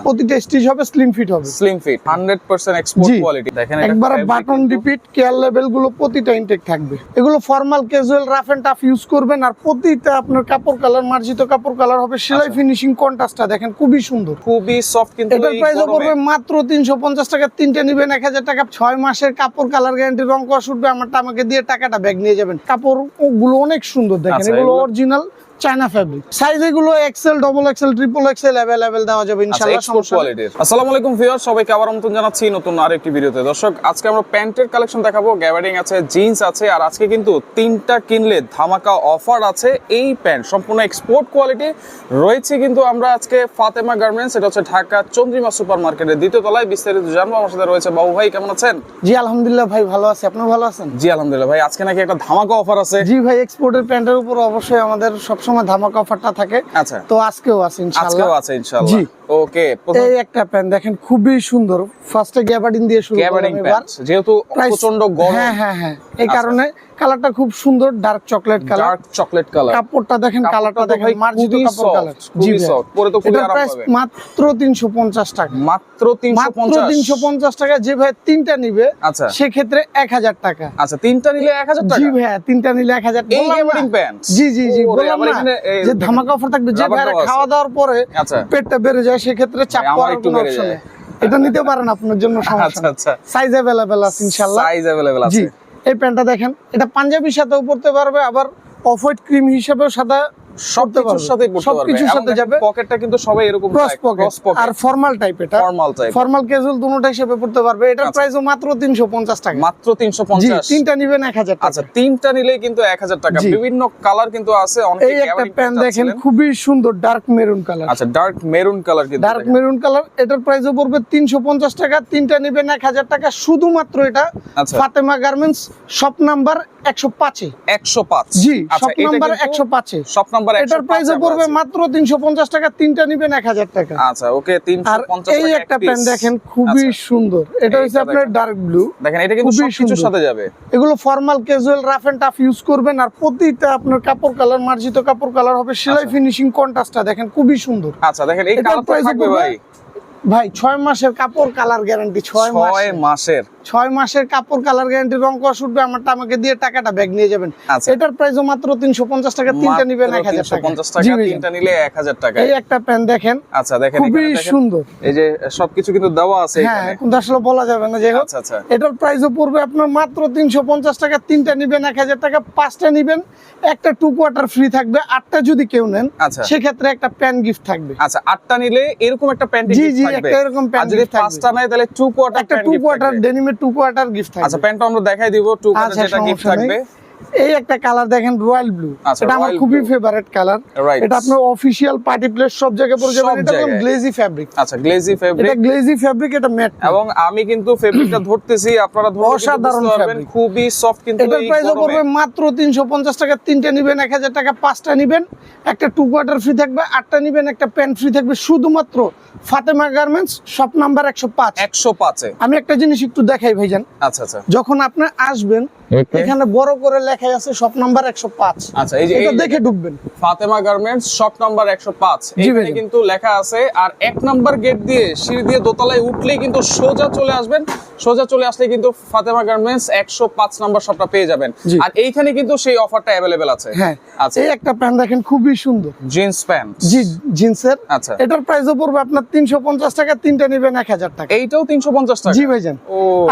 প্রতিটা স্টিচ হবে slim fit হবে, স্লিম ফিট 100% এক্সপোর্ট কোয়ালিটি। দেখেন এটা একবার বাটন রিপিট কেয়ার লেভেল গুলো প্রতিটা ইনটেক থাকবে। এগুলো formal casual rough and tough use করবেন। আর প্রতিটা আপনার কাপড় কালার মার্জিত কাপড় কালার হবে। সেলাই ফিনিশিং কন্ট্রাস্টটা দেখেন খুবই সুন্দর, খুবই সফট। কিন্তু এটার প্রাইস পড়বে মাত্র 350 টাকা। তিনটা নেবেন 1000 টাকা। 6 মাসের কাপড় কালার গ্যারান্টি, রং কস উঠবে, আমারটা আমাকে দিয়ে টাকাটা ব্যাগ নিয়ে যাবেন। কাপড় গুলো অনেক সুন্দর দেখেন, এগুলো অরিজিনাল চায়না ফ্যাব্রিক। সাইজ এগুলো XL, double XL, triple XL available দেওয়া যাবে ইনশাআল্লাহ। এক্সপোর্ট কোয়ালিটির। আসসালামু আলাইকুম ভিউয়ার্স, সবাইকে আবার আমন্ত্রণ জানাচ্ছি নতুন আরেকটি ভিডিওতে। দর্শক, আজকে আমরা প্যান্টের কালেকশন দেখাবো, গ্যাবার্ডিং আছে, জিন্স আছে, আর আজকে কিন্তু 3টা কিনলে ধামাকা অফার আছে। এই প্যান্ট সম্পূর্ণ এক্সপোর্ট কোয়ালিটি রয়েছে। কিন্তু আমরা আজকে ফাতেমা গার্মেন্টস, এটা হচ্ছে ঢাকা চন্দ্রিমা সুপার মার্কেটের দ্বিতীয় তলায়। বিস্তারিত জানবো। আমার সাথে রয়েছে বাবু ভাই, কেমন আছেন? জি আলহামদুলিল্লাহ ভাই, ভালো আছি। আপনি ভালো আছেন? জি আলহামদুলিল্লাহ ভাই। আজকে নাকি একটা ধামাকা অফার আছে? জি ভাই, এক্সপোর্টের প্যান্টের উপর অবশ্যই আমাদের সবসময় ধামাকা অফারটা থাকে। আচ্ছা, তো আজকেও আছে ইনশাআল্লাহ। আজকেও আছে ইনশাআল্লাহ। জি ওকে, এই একটা প্যান্ট দেখেন খুবই সুন্দর। ফার্স্টে গ্যাবার্ডিং দিয়ে শুরু গ্যাবার্ডিং করলাম প্যান্ট, যেহেতু প্রচন্ড গরম। হ্যাঁ, এই কারণে কালারটা খুব সুন্দর, dark chocolate colour. Dark chocolate colour. কাপড়টা দেখেন, কালারটা দেখেন, মার্জিত কাপড় কালার। জি সফট, পরে তো খুবই আরাম পাবে। মাত্র 350 টাকা। মাত্র 350 টাকা। যে ভাই তিনটা নিবে, আচ্ছা, সেই ক্ষেত্রে 1000 টাকা। আচ্ছা, তিনটা নিলে 1000 টাকা। জি ভাই, তিনটা নিলে 1000 টাকা। এই গ্যাবার্ডিং প্যান্ট। জি বললাম না যে ধামাকা অফার থাকবে। যে ভাই খাওয়া দাওয়ার পরে পেটটা বেড়ে যায়, সেই ক্ষেত্রে চাপ পড়ার কোনো অপশন নেই। এটা নিতে পারেন, আপনার জন্য সমস্যা নেই। আচ্ছা, সাইজ अवेलेबल আছে ইনশাআল্লাহ। সাইজ अवेलेबल আছে। জি, এই প্যান্টটা দেখেন, এটা পাঞ্জাবির সাথেও পরতে পারবে, আবার অফ হোয়াইট ক্রিম হিসেবেও সাদা সবকিছুর সাথেই পড়তে পারবে। সবকিছুর সাথে যাবে। পকেটটা কিন্তু সবাই এরকম ক্রস পকেট আর ফর্মাল টাইপ। এটা ফর্মাল ক্যাজুয়াল দুটোটা হিসেবে পড়তে পারবে। এটার প্রাইসও মাত্র 350 টাকা। মাত্র 350। তিনটা নিবেন 1000 টাকা। আচ্ছা, তিনটা নিলেই কিন্তু 1000 টাকা। বিভিন্ন কালার কিন্তু আছে। এই একটা প্যান্ট দেখেন খুবই সুন্দর, ডার্ক মেরুন কালার। আচ্ছা, ডার্ক মেরুন কালার। কিন্তু ডার্ক মেরুন কালার, এটার প্রাইসও পড়বে 350 টাকা। তিনটা নিবেন 1000 টাকা। শুধুমাত্র এটা ফাতেমা গার্মেন্টস শপ নাম্বার 105 এ। 105। জি, শপ নাম্বার 105 এ। Shop number 105। এটার প্রাইসও পড়বে মাত্র 350 টাকা। তিনটা নিবেন 1000 টাকা। আচ্ছা, ওকে, 350 টাকা। এই একটা প্যান্ট দেখেন খুবই সুন্দর। এটা হচ্ছে আপনার ডার্ক ব্লু। দেখেন, এটা কিন্তু সবকিছুর সাথে যাবে। এগুলো formal casual rough and tough use করবেন। আর প্রতিটা আপনার কাপড় কালার মার্জিত কাপড় কালার হবে। সেলাই ফিনিশিং কন্ট্রাস্টটা দেখেন খুবই সুন্দর। আচ্ছা, দেখেন এই কালারটা থাকবে ভাই 6 মাসের কাপড় কালার গ্যারান্টি। 6 মাসের কাপড় কালার গ্যারান্টি, রং কস উঠবে, আমারটা আমাকে দিয়ে টাকাটা ব্যাগ নিয়ে যাবেন। এটার প্রাইসও মাত্র 350 টাকা। তিনটা নিবেন 1000 টাকা। 350 টাকা, তিনটা নিলে 1000 টাকা। এই একটা প্যান্ট দেখেন। আচ্ছা, দেখেন খুবই সুন্দর। এই যে সবকিছু কিন্তু দেওয়া আছে এখানে। হ্যাঁ, কিন্তু আসলে বলা যাবে না। যে আচ্ছা, এটার প্রাইসও পড়বে আপনার মাত্র 350 টাকা। তিনটা নিবেন 1000 টাকা। 5টা নিবেন একটা 2 কোয়ার্টার ফ্রি থাকবে। 8টা যদি কেউ নেন, সেই ক্ষেত্রে একটা প্যান্ট গিফট থাকবে। আচ্ছা, 8টা নিলে এরকম একটা প্যান্ট গিফট থাকবে। একটা এরকম প্যান্ট। যদি 5টা নেয় তাহলে 2 কোয়ার্টার একটা 2 কোয়ার্টার ডেনিমের 2 কোয়ার্টার গিফট থাকবে। আচ্ছা, প্যান্টটা আমরা দেখাই দিব 2 কোয়ার্টার যেটা গিফট থাকবে। এই একটা কালার দেখেন, রয়্যাল ব্লু। এটা আমার খুবই ফেভারিট কালার। এটা আপনার অফিশিয়াল পার্টি প্লেস সব জায়গায় পরে যাবে। এটা একদম গ্লেজি ফ্যাব্রিক। আচ্ছা, গ্লেজি ফ্যাব্রিক। এটা গ্লেজি ফ্যাব্রিক, এটা ম্যাট। এবং আমি কিন্তু ফ্যাব্রিকটা ধরতেছি, আপনারা ধরতে অসাধারণ পারবেন। খুবই সফট। কিন্তু এটার প্রাইসও পড়বে মাত্র 350 টাকা। তিনটা নিবেন 1000 টাকা। 5টা নিবেন একটা 2 কোয়ার্টার ফ্রি থাকবে। 8টা নিবেন একটা প্যান্ট ফ্রি থাকবে। শুধুমাত্র ফাতেমা গার্মেন্টস শপ নাম্বার 105। 105 এ। আমি একটা জিনিস একটু দেখাই ভাইজান। আচ্ছা, যখন আপনি আসবেন, এখানে বড় করে লেখা আছে শপ নাম্বার 105। আচ্ছা, এই যে এটা দেখে ঢুকবেন। ফাতেমা গার্মেন্টস শপ নাম্বার 105 এখানে কিন্তু লেখা আছে। আর 1 নাম্বার গেট দিয়ে সিঁড়ি দিয়ে দোতলায় উঠলেই কিন্তু সোজা চলে আসবেন। সোজা চলে আসলে কিন্তু ফাতেমা গার্মেন্টস 105 নাম্বার শপটা পেয়ে যাবেন। আর এইখানে কিন্তু সেই অফারটা अवेलेबल আছে। হ্যাঁ, আচ্ছা, এই একটা প্যান্ট দেখেন খুবই সুন্দর, জিন্স প্যান্ট। জি, জিন্সের। আচ্ছা, এটার প্রাইসও পড়বে আপনার 350 টাকা। তিনটা নেবেন 1000 টাকা। এইটাও 350 টাকা। জি ভাইজান।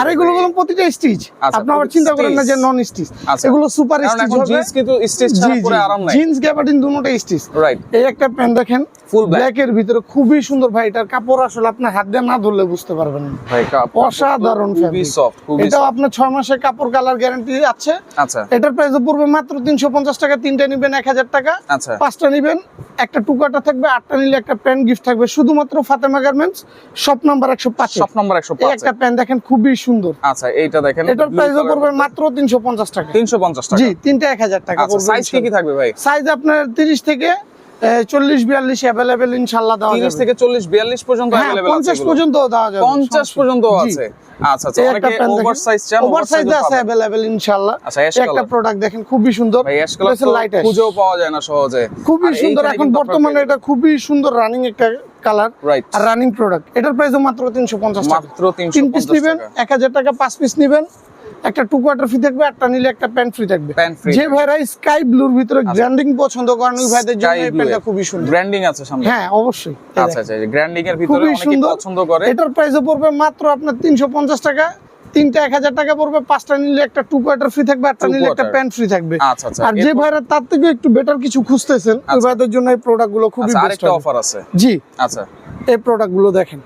আর এগুলো বলুন প্রতিটা স্টিচ। আপনি আবার চিন্তা করেন না যে নন স্টিচ। এগুলো সুপার স্টিচ হবে। জিন্স কিন্তু স্টিচ ছাড়া পরে আরাম নাই। জিন্স গ্যাবার্ডিং দুটোই স্টিচ। রাইট। এই একটা প্যান্ট দেখেন ফুল ব্ল্যাক এর ভিতরে খুবই সুন্দর। ভাই এটার কাপড় আসলে আপনি হাত দিয়ে না ধরলে বুঝতে পারবেন না। ভাই কাপড় অসাধারণ, খুবই সফট, খুবই সফট। এটাও আপনার 6 মাসের কাপড় কালার গ্যারান্টি আছে। আচ্ছা, এটার প্রাইসও পড়বে মাত্র 350 টাকা। তিনটা নিবেন 1000 টাকা। আচ্ছা, 5টা নিবেন একটা 2 কোয়ার্টার থাকবে। 8টা নিলে একটা প্যান্ট গিফট থাকবে। শুধুমাত্র Fatema garments shop number 105। Shop number 105। এই একটা প্যান্ট দেখেন খুবই সুন্দর। আচ্ছা, এইটা দেখেন। এটার প্রাইসও পড়বে মাত্র 350 টাকা। 350 টাকা। জি, তিনটা 1000 টাকা পড়বে। সাইজ কি থাকবে ভাই? সাইজ আপনার 30 থেকে 40-42 अवेलेबल ইনশাআল্লাহ দেওয়া যাবে। 30 থেকে 40-42 পর্যন্ত अवेलेबल আছে। 50 পর্যন্ত দেওয়া যাবে। 50 পর্যন্ত আছে। আচ্ছা, অনেকে ওভারসাইজ চান, ওভারসাইজ আছে अवेलेबल ইনশাআল্লাহ। আচ্ছা, একটা প্রোডাক্ট দেখেন খুবই সুন্দর। ভাই অ্যাশ কালার খুঁজেও পাওয়া যায় না সহজে। খুবই সুন্দর। এখন বর্তমানে এটা খুবই সুন্দর রানিং একটা কালার রাইট আর রানিং প্রোডাক্ট। এটার প্রাইসও মাত্র 350 টাকা। মাত্র 3 পিস 350 নেবেন টাকা 1000 টাকা, 5 পিস নেবেন একটা 2 কোয়ার্টার ফ্রি থাকবে, একটা নিলে একটা প্যান্ট ফ্রি থাকবে। প্যান্ট ফ্রি যে ভাইরা স্কাই ব্লুর ভিতরে গ্র্যান্ডিং পছন্দ করেন ওই ভাইদের জন্য এই প্যান্টটা খুবই সুন্দর। ব্র্যান্ডিং আছে সামনে, হ্যাঁ অবশ্যই। আচ্ছা আচ্ছা গ্র্যান্ডিং এর ভিতরে খুবই অনেকে সুন্দর। পছন্দ করে। এটার প্রাইসও পড়বে মাত্র আপনার 350 টাকা। তিনটা 1000 টাকা পড়বে, 5টা নিলে একটা 2 কোয়ার্টার ফ্রি থাকবে, একটা 2 নিলে একটা quarter। প্যান্ট ফ্রি থাকবে। আচ্ছা আচ্ছা আর যে ভাইরা তার থেকে একটু বেটার কিছু খুঁজতেছেন ওই ভাইদের জন্য এই প্রোডাক্ট গুলো খুবই আচ্ছা বেস্ট আরেকটা হবে। অফার আছে। জি আচ্ছা এই প্রোডাক্ট গুলো দেখেন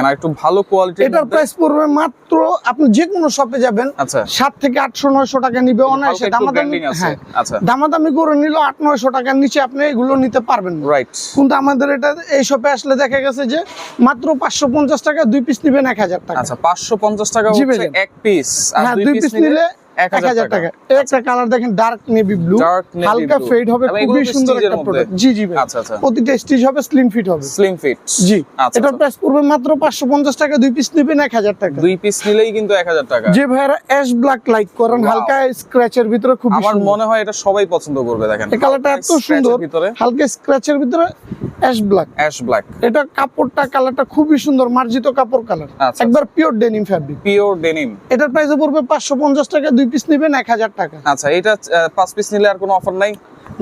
আর একটু ভালো কোয়ালিটির এটার প্রাইস পড়বে মাত্র, আপনি যে কোনো শপে যাবেন আচ্ছা 7 থেকে 800 900 টাকা নিবে অনায়াসে। দামাদামি হ্যাঁ আচ্ছা দামাদামি করে নিল 8 900 টাকার নিচে আপনি এগুলো নিতে পারবেন না। রাইট কিন্তু আমাদের এটা এই শপে আসলে দেখা গেছে যে মাত্র 550 টাকা, 2 পিস নিবেন 1000 টাকা। আচ্ছা 550 টাকা জি হচ্ছে ভাইজান। এক পিস আর হ্যাঁ 2 2 পিস পিস নিলে নিলে 1000 টাকা। এই একটা কালার দেখেন dark navy blue, Dark navy হালকা blue। ফেড হবে, এবং খুবই এগুলো তো সুন্দর stitch এর একটা মধ্যে। প্রোডাক্ট। জি জি ভাই আচ্ছা আচ্ছা প্রতিটা স্টিচ হবে, স্লিম ফিট হবে। স্লিম ফিট জি আচ্ছা এটার প্রাইস পড়বে মাত্র 550 টাকা, 2 পিস নেবেন 1000 টাকা। 2 পিস নিলেই কিন্তু 1000 টাকা। যে ভাইরা অ্যাশ ব্ল্যাক লাইক করেন Wow। হালকা স্ক্র্যাচের ভিতরে খুব আমার সুন্দর। মনে হয় এটা সবাই পছন্দ করবে। দেখেন এই কালারটা এত Scratch এর সুন্দর, ভিতরে হালকা স্ক্র্যাচের ভিতরে অ্যাশ ব্ল্যাক। অ্যাশ ব্ল্যাক এটা কাপড়টা কালারটা খুবই সুন্দর, মার্জিত কাপড় কালার, আচ্ছা, একবার pure denim fabric. Pure denim. এটার প্রাইস পড়বে 550 টাকা, 2 পিস নেবেন 1000 টাকা। আচ্ছা এটা 5 পিস নিলে আর কোনো অফার নাই?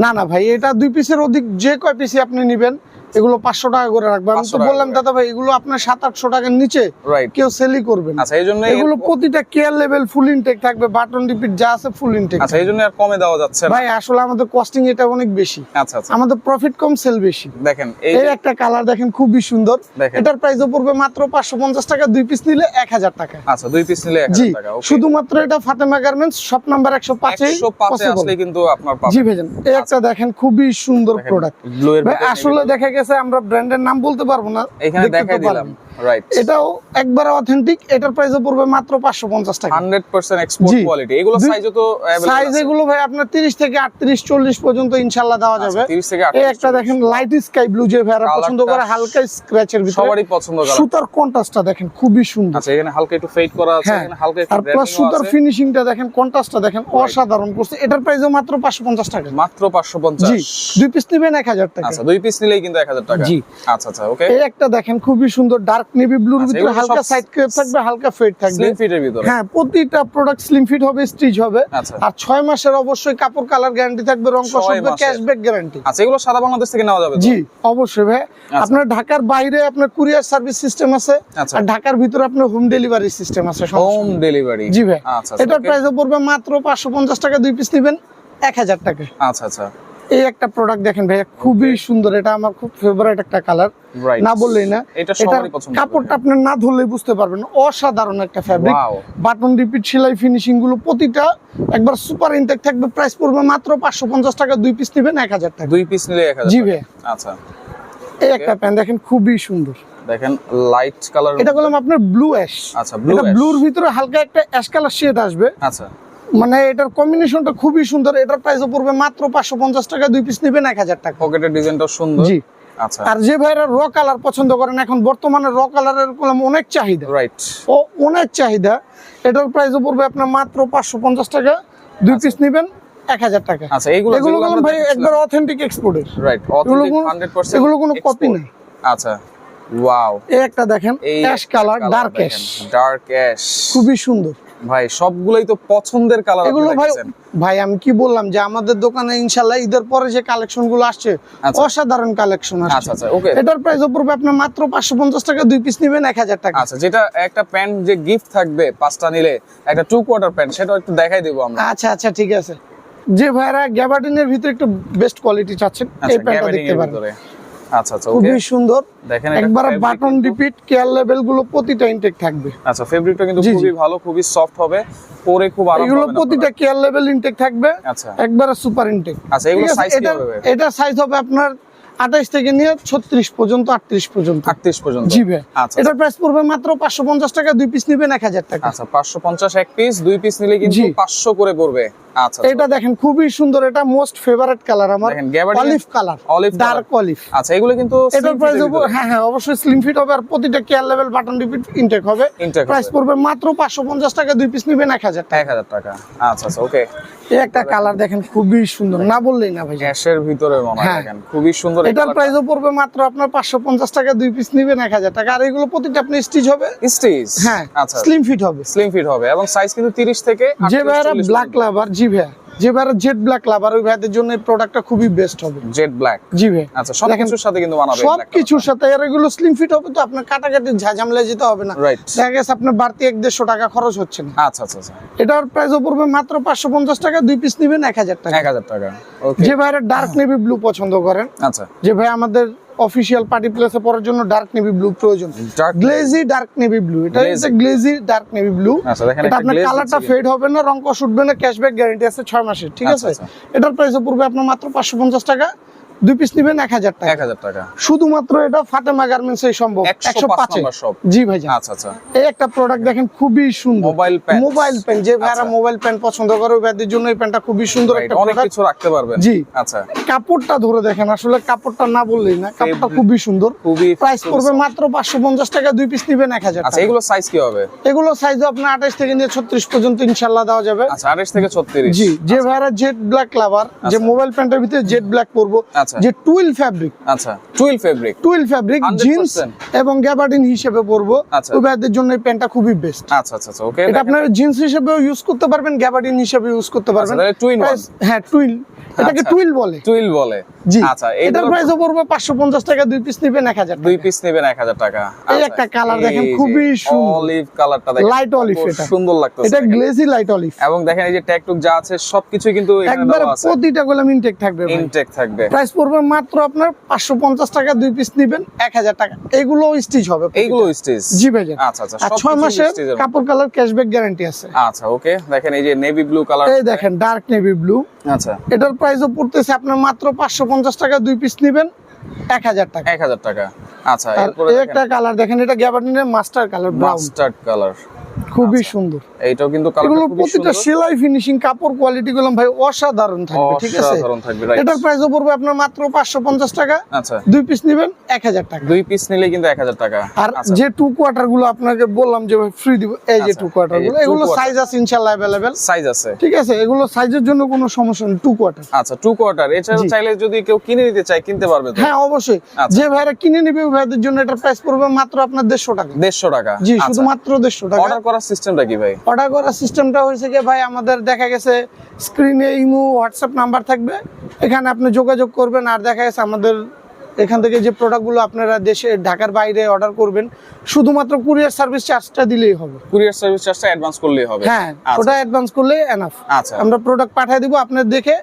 না না ভাই এটা 2 পিসের অধিক যে কয় পিসই আপনি নেবেন এগুলো 500 টাকা করে রাখবো। আমি 500 তো টাকা বললাম করে। দাদা ভাই এগুলো আপনার 700-800 টাকার নিচে রাইট কেউ সেলই করবে না। আচ্ছা এইজন্য এগুলো প্রতিটা কেয়ার লেভেল ফুল ইনটেক থাকবে, বাটন রিপিট যা আছে ফুল ইনটেক। আচ্ছা এইজন্য আর কমে দেওয়া যাচ্ছে না। ভাই আসলে আমাদের কস্টিং এটা অনেক বেশি, আচ্ছা আচ্ছা আমাদের প্রফিট কম সেল বেশি। দেখেন এই এই একটা কালার দেখেন খুবই সুন্দর, দেখেন। এটার প্রাইসও পড়বে মাত্র 550 টাকা, 2 পিস নিলে 1000 টাকা। আচ্ছা 2 পিস নিলে জি 1000 টাকা। ওকে শুধুমাত্র এটা ফাতেমা গার্মেন্টস শপ নাম্বার 105 এ 105 এ আসলে কিন্তু আপনার পাবেন। জি ভাইজান এই একটা দেখেন খুবই সুন্দর প্রোডাক্ট। ব্লু এর ভাই ভিতরে আসলে দেখা গেছে আমরা ব্র্যান্ডের নাম বলতে পারবো না, এখানে দেখতে দেখাই তো দিলাম। পারবেন। রাইট এটাও একবার অথেন্টিক, এটার প্রাইসও পড়বে মাত্র 550 টাকা। 100% এক্সপোর্ট জি। কোয়ালিটি। এগুলো সাইজও তো अवेलेबल সাইজ আছে। এগুলো ভাই আপনার 30 থেকে 38 40 পর্যন্ত ইনশাআল্লাহ দেওয়া যাবে। 30 থেকে এই 38 একটা দেখেন লাইট স্কাই ব্লু, যে ভাইরা পছন্দ করে কালারটা হালকা স্ক্র্যাচের ভিতরে, সবারই পছন্দ করা। সুতার কন্ট্রাস্টটা দেখেন খুবই সুন্দর। আচ্ছা এখানে হালকা একটু ফেড করা আছে, হ্যাঁ এখানে হালকা একটু আর প্লাস ব্র্যান্ডিং সুতার আছে। ফিনিশিংটা দেখেন, কন্ট্রাস্টটা দেখেন অসাধারণ করছে। এটার প্রাইসও মাত্র 550 টাকা। মাত্র 550। জি 2 পিস নেবেন 1000 টাকা। আচ্ছা 2 পিস নিলেই কিন্তু 1000 টাকা। জি। আচ্ছা আচ্ছা ওকে এই একটা দেখেন খুবই সুন্দর ডার্ক নেভি ব্লুর আচ্ছা, ভিতরে এগুলো হালকা সব সাইড ক্রেপ থাকবে, হালকা ফেড থাকবে। স্লিম ফিটের ভিতরে। হ্যাঁ প্রতিটা প্রোডাক্ট স্লিম ফিট হবে, স্টিচ হবে। আচ্ছা। আর 6 মাসের অবশ্যই কাপড় কালার গ্যারান্টি থাকবে, রং 6 কষবে, মাসের। Cashback guarantee. আচ্ছা এগুলো সারা বাংলাদেশ থেকে নেওয়া যাবে তো? জি অবশ্যই ভাই। আপনার ঢাকার বাইরে আপনার কুরিয়ার সার্ভিস সিস্টেম আছে, আচ্ছা। আর ঢাকার ভিতরে আপনার হোম ডেলিভারি সিস্টেম আছে। Home delivery. জি ভাই। আচ্ছা আচ্ছা এটার okay। প্রাইস পড়বে মাত্র 550 টাকা, 2 পিস নেবেন 1000 টাকা। আচ্ছা আচ্ছা এই একটা প্রোডাক্ট দেখেন ভাই খুবই সুন্দর, এটা আমার খুব ফেভারিট একটা কালার, রাইট না বললেই না। এটা সবারই পছন্দ করে। কাপড়টা আপনি না ধরলেই বুঝতে পারবেন, অসাধারণ একটা ফ্যাব্রিক। Wow। বাটন রিপিট সেলাই ফিনিশিং গুলো প্রতিটা একবার সুপার ইনটেক থাকবে। প্রাইস পড়বে মাত্র 550 টাকা, 2 পিস নেবেন 1000 টাকা। 2 পিস নিলে 1000 জি টাকা। ভাই। আচ্ছা এই একটা প্যান্ট দেখেন খুবই সুন্দর, দেখেন লাইট কালার। এটা বললাম আপনার ব্লু অ্যাশ। আচ্ছা ব্লু এটা ব্লুর ভিতরে হালকা একটা অ্যাশ কালার শেড আসবে, আচ্ছা মানে এটার কম্বিনেশনটা খুবই সুন্দর। এটার প্রাইসও পড়বে মাত্র 550 টাকা, 2 পিস নেবেন 1000 টাকা। পকেটের ডিজাইনটা সুন্দর। জি আচ্ছা আর যে ভাইরা র কালার পছন্দ করেন, এখন বর্তমানে র কালারের কলম অনেক চাহিদা, রাইট ও অনেক চাহিদা। এটার প্রাইসও পড়বে আপনার মাত্র 550 টাকা, 2 পিস নেবেন 1000 টাকা। আচ্ছা এগুলো এগুলো কোন ভাই একবার অথেন্টিক এক্সপোর্টের, রাইট এগুলো অথেন্টিক কোনো- 100% এগুলো কোনো কপি না। আচ্ছা ওয়াও এই একটা দেখেন ash colour, dark ash, dark ash খুবই সুন্দর। ভাই সবগুলাই তো পছন্দের কালার। এগুলো ভাই আমি কি বললাম যে আমাদের দোকানে ইনশাআল্লাহ ঈদের পরে যে কালেকশন গুলো আসছে আচ্ছা। অসাধারণ কালেকশন আচ্ছা আসছে। আচ্ছা ওকে এটার প্রাইস পড়বে আপনার মাত্র 550 টাকা, 2 পিস নেবেন 1000 টাকা। আচ্ছা যেটা একটা প্যান্ট যে গিফট থাকবে 5টা নিলে, একটা 2 কোয়ার্টার প্যান্ট, সেটা একটু দেখাই দেবো আমরা। আচ্ছা আচ্ছা ঠিক আছে। যে ভাইরা গ্যাবার্ডিনের ভিতরে একটু বেস্ট কোয়ালিটি চাচ্ছেন এই আচ্ছা প্যান্টটা গ্যাবার্ডিং দেখতে এর পারেন, ভিতরে। আচ্ছা আচ্ছা ওকে খুবই সুন্দর। দেখেন এটা একবার fabric বাটন কিন্তু- রিপিট কেয়ার লেভেল গুলো প্রতিটা ইনটেক থাকবে। আচ্ছা ফেব্রিকটা কিন্তু জি, জি। খুবই ভালো, খুবই সফট হবে, পরে খুব আরাম এগুলো পাবেন প্রতিটা আপনারা। কেয়ার লেভেল ইনটেক থাকবে, আচ্ছা একবারে সুপার ইনটেক। আচ্ছা এগুলো সাইজ কি হবে? এটা সাইজ হবে আপনার 28 থেকে নিয়ে 36 পর্যন্ত, 38 পর্যন্ত। 38 পর্যন্ত। জি ভাই। আচ্ছা এটার প্রাইস পড়বে মাত্র 550 টাকা, 2 পিস নেবেন 1000 টাকা। আচ্ছা 550 এক পিস, 2 পিস নিলে কিন্তু জি। 500 করে পড়বে। আচ্ছা এটা দেখেন খুবই সুন্দর, এটা মোস্ট ফেভারিট কালার আমার, দেখেন, gabardine- olive colour, Olive dark olive. আচ্ছা এগুলো কিন্তু এটার slim প্রাইস fit এর ভিতরে। হ্যাঁ হ্যাঁ অবশ্যই স্লিম ফিট হবে, আর প্রতিটা কেয়ার লেভেল বাটন রিপিট ইনটেক হবে। Intake প্রাইস হবে। পড়বে মাত্র 550 টাকা, 2 পিস নেবেন 1000 টাকা। 1000 টাকা। আচ্ছা আচ্ছা ওকে এই একটা কালার দেখেন খুবই সুন্দর, না বললেই না ভাই। ক্যাশের ভিতরে মনে হয়, হ্যাঁ। দেখেন খুবই সুন্দর সুন্দর এটার প্রাইসও পড়বে মাত্র আপনার 550 টাকা, 2 পিস নেবেন 1000 টাকা। আর এগুলো প্রতিটা আপনি স্টিচ হবে, স্টিচ। হ্যাঁ আচ্ছা, স্লিম ফিট হবে, স্লিম ফিট হবে এবং সাইজ কিন্তু 30 থেকে যে ভাইরা 48 ব্ল্যাক লাভার, জি ভাইয়া যে ভাইরা জেড ব্ল্যাক লাভার, ওই ভাইদের জন্য এই প্রোডাক্টটা খুবই বেস্ট হবে। জেড ব্ল্যাক, জি ভাই। আচ্ছা, সব কিছুর সাথে কিন্তু মানাবে, সব কিছুর সাথে। আর এগুলো স্লিম ফিট হবে, তো আপনার কাটাকাটি ঝামেলায় যেতে হবে না। রাইট, দেখা গেছে আপনার বাড়তি 150 টাকা খরচ হচ্ছে না। আচ্ছা আচ্ছা আচ্ছা। এটার প্রাইসও পড়বে মাত্র 550 টাকা, 2 পিস নেবেন 1000 টাকা। 1000 টাকা। ওকে, যে ভাইরা ডার্ক নেভি ব্লু পছন্দ করেন, আচ্ছা, যে ভাই আমাদের অফিশিয়াল পার্টি প্লেসে পরার জন্য ডার্ক নেভি ব্লু প্রয়োজন, গ্লেজি ডার্ক নেভি ব্লু, এটা হচ্ছে গ্লেজি ডার্ক নেভি ব্লু। আচ্ছা, দেখেন এটা আপনার কালারটা ফেড হবে না, রং কষ উঠবে না, ক্যাশব্যাক গ্যারান্টি আছে 6 মাসের, ঠিক আছে। এটার প্রাইসও পড়বে আপনার মাত্র 550 টাকা, 2 পিস নেবেন 1000 টাকা। 1000 টাকা। শুধুমাত্র এটা ফাতেমা গার্মেন্টস এই সম্ভব 105 নম্বর শপ। জি ভাই। আচ্ছা আচ্ছা। এই একটা প্রোডাক্ট দেখেন খুবই সুন্দর, মোবাইল প্যান্ট। মোবাইল প্যান্ট, যে ভাইরা মোবাইল প্যান্ট পছন্দ করে ওদের জন্য এই প্যান্টটা খুবই সুন্দর একটা অনেক প্রোডাক্ট। কিছু রাখতে পারবেন। জি, আচ্ছা। কাপড়টা ধরে দেখেন, আসলে কাপড়টা না বললেই না, কাপড়টা খুবই সুন্দর। খুবই প্রাইস পড়বে মাত্র 550 টাকা, 2 পিস নেবেন 1000 আচ্ছা, টাকা। এগুলো সাইজ কি হবে? এগুলো সাইজ আপনার 28 থেকে নিয়ে 36 পর্যন্ত ইনশাআল্লাহ দেওয়া যাবে। আচ্ছা, 28 থেকে 36। জি, যে ভাইরা জেড ব্ল্যাক লাভার, যে মোবাইল প্যান্টের ভিতরে জেড ব্ল্যাক পরবো, আচ্ছা। যে টুইল ফ্যাব্রিক, আচ্ছা, twill fabric, twill fabric 100% jeans এবং গ্যাবার্ডিন হিসেবে পরবো, আচ্ছা। ওই ভাইদের জন্য এই প্যান্টটা খুবই বেস্ট। আচ্ছা আচ্ছা আচ্ছা। ওকে, এটা আপনার জিন্স হিসেবেও ইউজ করতে পারবেন, গ্যাবার্ডিন হিসেবে ইউজ করতে পারবেন। তাহলে টুইন ওয়ান। হ্যাঁ টুইল, এটাকে আচ্ছা। টুইল বলে। টুইল বলে, জি। আচ্ছা, এটার প্রাইসও পড়বে 550 টাকা, 2 পিস নেবেন 1000 টাকা। 2 পিস নেবেন 1000 টাকা। এই একটা কালার দেখেন খুবই সুন্দর, অলিভ কালারটা দেখেন, লাইট অলিভ, এটা সুন্দর লাগতেছে। এটা গ্লেজি লাইট অলিভ। এবং দেখেন এই যে ট্যাগ টুক যা আছে সবকিছু কিন্তু এখানে একবার দেওয়া আছে, প্রতিটা গোলাম ইনটেক থাকবে ভাই। ইনটেক থাকবে। প্রাইস পড়বে মাত্র আপনার 550 টাকা, 2 পিস নেবেন 1000 টাকা। এগুলো স্টিচ হবে, এইগুলো স্টিচ। জি ভাই। আচ্ছা আচ্ছা, আর 6 সবকিছু মাসের stitch এর। কাপড় কালার ক্যাশব্যাক গ্যারান্টি আছে। আচ্ছা, ওকে, দেখেন এই যে নেভি ব্লু কালার, এই দেখেন ডার্ক নেভি ব্লু। আচ্ছা, এটার প্রাইসও পড়তেছে আপনার মাত্র 550 টাকা, 2 পিস নেবেন 1000 টাকা। 1000 টাকা। আচ্ছা, আর এরপরে এই একটা কালার দেখেন, এটা গ্যাবার্ডিনের master colour brown, mustard colour, খুবই সুন্দর। এইটাও কিন্তু এগুলো কালারটা খুব প্রতিটা সুন্দর, সেলাই ফিনিশিং কাপড় কোয়ালিটি গুলো ভাই অসাধারণ থাকবে, ঠিক আছে। অসাধারণ থাকবে, রাইট। এটার প্রাইসও পড়বে আপনার মাত্র 550 টাকা, আচ্ছা, 2 পিস নেবেন 1000 টাকা। 2 পিস নিলে কিন্তু 1000 টাকা। আর আচ্ছা, যে 2 কোয়ার্টার গুলো আপনাকে বললাম যে ফ্রি দিব, এই যে আচ্ছা, 2 কোয়ার্টার এই গুলো, 2 এগুলো quarter। সাইজ আছে ইনশাআল্লাহ अवेलेबल, সাইজ আছে। ঠিক আছে। এগুলো সাইজের জন্য কোনো সমস্যা নেই, 2 কোয়ার্টার। আচ্ছা, 2 কোয়ার্টার। এছাড়া জি। চাইলে যদি কেউ কিনে নিতে চায় কিনতে পারবে তো? হ্যাঁ অবশ্যই, আচ্ছা। যে ভাইরা কিনে নেবে ওই ভাইদের জন্য এটার প্রাইস পড়বে মাত্র আপনার 150 টাকা। 150 টাকা। জি, আচ্ছা, শুধুমাত্র 150 টাকা। অর্ডার করার সিস্টেমটা কি ভাই? অর্ডার করার সিস্টেমটা হয়েছে কি ভাই, আমাদের দেখা গেছে স্ক্রিনে ইমো হোয়াটসঅ্যাপ নাম্বার থাকবে, এখানে আপনি যোগাযোগ করবেন। আর দেখা গেছে আমাদের এখান থেকে যে প্রোডাক্টগুলো আপনারা দেশে ঢাকার বাইরে অর্ডার করবেন, শুধুমাত্র কুরিয়ার সার্ভিস চার্জটা দিলেই হবে। কুরিয়ার সার্ভিস চার্জটা অ্যাডভান্স করলেই হবে? হ্যাঁ, আচ্ছা, ওটা অ্যাডভান্স করলে এনাফ। আচ্ছা আমরা প্রোডাক্ট পাঠিয়ে দিব, আপনার দেখে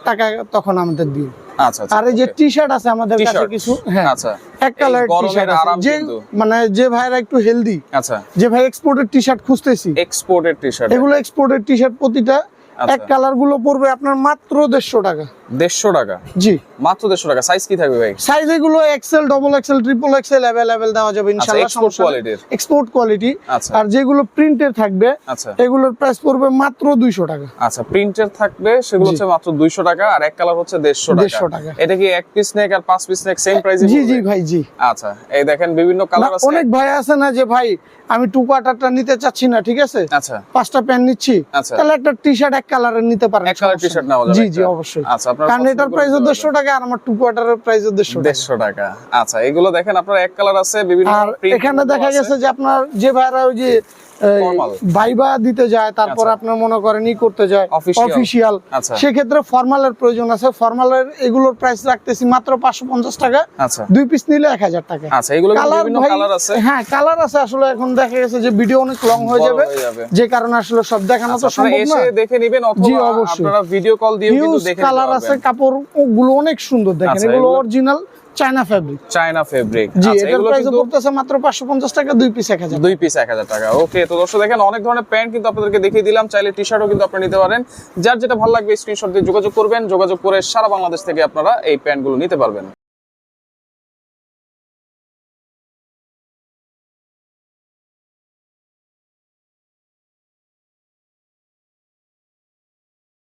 টাকা তখন আমাদের দিন। আচ্ছা আচ্ছা। আর এই যে টি শার্ট আছে আমাদের কাছে T-shirt, কিছু, হ্যাঁ আচ্ছা, এক কালার এই টি গরমের শার্ট আরাম যে কিন্তু। মানে যে ভাইরা একটু হেলদি, আচ্ছা, যে ভাই এক্সপোর্টের টি শার্ট খুঁজতেছি, এক্সপোর্টেড টি-শার্ট, এগুলো এক্সপোর্টের টি শার্ট প্রতিটা আচ্ছা। এক কালার গুলো পড়বে আপনার মাত্র 150 টাকা। 150 টাকা, জি। মাত্র 150 টাকা। সাইজ কি থাকবে ভাই? সাইজ এগুলো XL, double XL, triple XL available দেওয়া যাবে ইনশাআল্লাহ। export quality র। Export quality. আচ্ছা। আর যেগুলো প্রিন্টের থাকবে, আচ্ছা, এগুলোর প্রাইস পড়বে মাত্র 200 টাকা। আচ্ছা, প্রিন্টের থাকবে সেগুলো জি। হচ্ছে মাত্র 200 টাকা, আর এক কালার হচ্ছে 150 টাকা। এটা কি এক পিস নেক আর 5 পিস নেক সেম প্রাইসে? জি জি ভাই, জি। আচ্ছা, এই দেখেন বিভিন্ন কালার না, আছে। অনেক ভাই আছে না যে ভাই আমি 2 কোয়ার্টারটা নিতে চাচ্ছি না, ঠিক আছে, আচ্ছা, 5টা প্যান্ট নিচ্ছি, আচ্ছা। তাহলে একটা টি শার্ট এক কালারের নিতে পারেন, এক কালার টি-শার্ট নেওয়া যাবে জি একটা? জি অবশ্যই। আচ্ছা, আপনারা কারণ পছন্দ এটার করে প্রাইস নিতে 150 টাকা, আর আমার 2 কোয়ার্টারের প্রাইস 150 টাকা। 150 টাকা। আচ্ছা, এগুলো দেখেন আপনার এক কালার আছে, বিভিন্ন আর print এখানে গুলো দেখা আছে। গেছে যে আপনার যে ভাইরা ওই যে Formal। ভাইবা দিতে যায়, তারপর আচ্ছা। আপনার মনে করেন ই করতে যায় Official। অফিশিয়াল, আচ্ছা। সেক্ষেত্রে ফর্মালের প্রয়োজন আছে। ফর্মালের এগুলোর প্রাইস রাখতেছি মাত্র 550 টাকা, আচ্ছা 2 পিস নিলে 1000 টাকা। আচ্ছা, এগুলো কিন্তু কালার বিভিন্ন ভাই, কালার আছে। হ্যাঁ কালার আছে। আসলে এখন দেখা গেছে যে ভিডিও অনেক লং হয়ে বড় যাবে, হয়ে যাবে। যে কারণে আসলে সব দেখানো তো আচ্ছা, আপনারা সম্ভব না। এসে দেখে নেবেন জি, অথবা অবশ্যই। আপনারা ভিডিও কল দিয়েও কিন্তু হিউজ দেখে নিতে কালার আছে, পারবেন। কাপড় গুলো অনেক সুন্দর দেখেন, আচ্ছা, এগুলো এগুলো- original China fabric. China fabric. জি, আচ্ছা, এটার এগুলো প্রাইস কিন্তু পড়তেছে মাত্র 550 টাকা, 2 পিস 1000। 2 পিস 1000 টাকা। ওকে, তো দর্শক দেখেন অনেক ধরনের প্যান্ট কিন্তু আপনাদেরকে দেখিয়ে দিলাম, চাইলে টি-শার্টও কিন্তু আপনারা নিতে পারেন। যার যেটা ভালো লাগবে স্ক্রিনশট দিয়ে যোগাযোগ করবেন, যোগাযোগ করে সারা বাংলাদেশ থেকে আপনারা এই প্যান্টগুলো নিতে পারবেন।